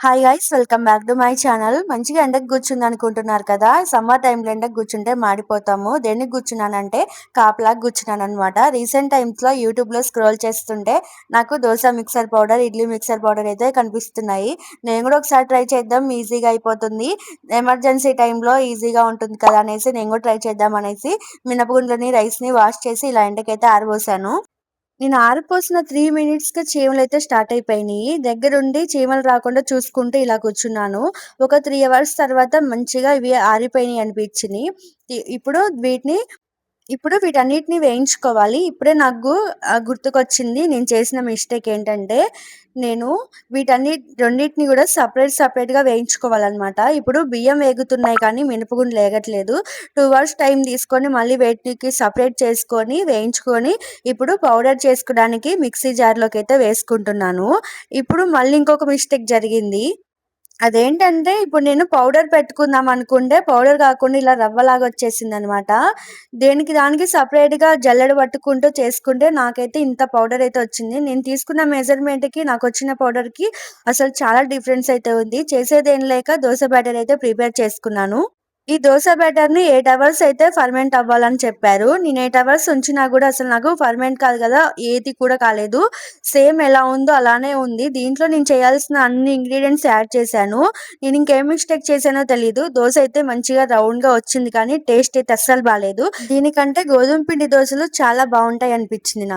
Hi guys, welcome back to my channel. మంచిగా ఎండకు కూర్చుంది అనుకుంటున్నారు కదా. సమ్మర్ టైంలో ఎండకు కూర్చుంటే మాడిపోతాము. దేనికి కూర్చున్నానంటే కాపలాగా కూర్చున్నాను అనమాట. రీసెంట్ టైమ్స్లో యూట్యూబ్లో స్క్రోల్ చేస్తుంటే నాకు dosa mixer powder, idli mixer powder అయితే కనిపిస్తున్నాయి. నేను కూడా ఒకసారి ట్రై చేద్దాం, ఈజీగా అయిపోతుంది, ఎమర్జెన్సీ టైంలో ఈజీగా ఉంటుంది కదా అనేసి నేను కూడా ట్రై చేద్దాం అనేసి మినపగుండ్లని, రైస్ని వాష్ చేసి ఇలా ఎండకైతే ఆరబోసాను. నేను ఆరిపోసిన 3 మినిట్స్‌కే చీమలైతే స్టార్ట్ అయిపోయినాయి. దగ్గరుండి చీమలు రాకుండా చూసుకుంటూ ఇలా కూర్చున్నాను. ఒక 3 అవర్స్ తర్వాత మంచిగా ఇవి ఆరిపోయినాయి అనిపించినియి. ఇప్పుడు వీటన్నిటిని వేయించుకోవాలి. ఇప్పుడే నాకు గుర్తుకొచ్చింది నేను చేసిన మిస్టేక్ ఏంటంటే, నేను రెండిటిని కూడా సెపరేట్‌గా వేయించుకోవాలనమాట. ఇప్పుడు బియ్యం వేగుతున్నాయి కానీ మినపగుండ్లు ఏగట్లేదు. 2 అవర్స్ టైం తీసుకొని మళ్ళీ వీటికి సెపరేట్ చేసుకొని వేయించుకొని ఇప్పుడు పౌడర్ చేసుకోవడానికి మిక్సీ జార్‌లోకైతే వేసుకుంటున్నాను. ఇప్పుడు మళ్ళీ ఇంకొక మిస్టేక్ జరిగింది. అదేంటంటే ఇప్పుడు నేను పౌడర్ పెట్టుకుందాం అనుకుంటే పౌడర్ కాకుండా ఇలా రవ్వలాగా వచ్చేసిందనమాట. దేనికి దానికి సెపరేట్‌గా జల్లెడ పట్టుకుంటూ చేసుకుంటే నాకైతే ఇంత పౌడర్ అయితే వచ్చింది. నేను తీసుకున్న మెజర్‌మెంట్‌కి నాకొచ్చిన పౌడర్‌కి అసలు చాలా డిఫరెన్స్ అయితే ఉంది. చేసేదేం లేక దోస బ్యాటర్ అయితే ప్రిపేర్ చేసుకున్నాను. ఈ దోస బ్యాటర్‌ని 8 అవర్స్ అయితే ఫర్మెంట్ అవ్వాలని చెప్పారు. నేను 8 అవర్స్ ఉంచినా కూడా అసలు నాకు ఫర్మెంట్ కాదు కదా, ఏది కూడా కాలేదు. సేమ్ ఎలా ఉందో అలానే ఉంది. దీంట్లో నేను చేయాల్సిన అన్ని ఇంగ్రీడియెంట్స్ యాడ్ చేశాను. నేను ఇంకేం మిస్టేక్ చేశానో తెలీదు. దోస అయితే మంచిగా రౌండ్‌గా వచ్చింది కానీ టేస్ట్ అయితే అస్సలు బాలేదు. దీనికంటే గోధుమ పిండి దోసలు చాలా బావుంటాయి అనిపించింది నాకు.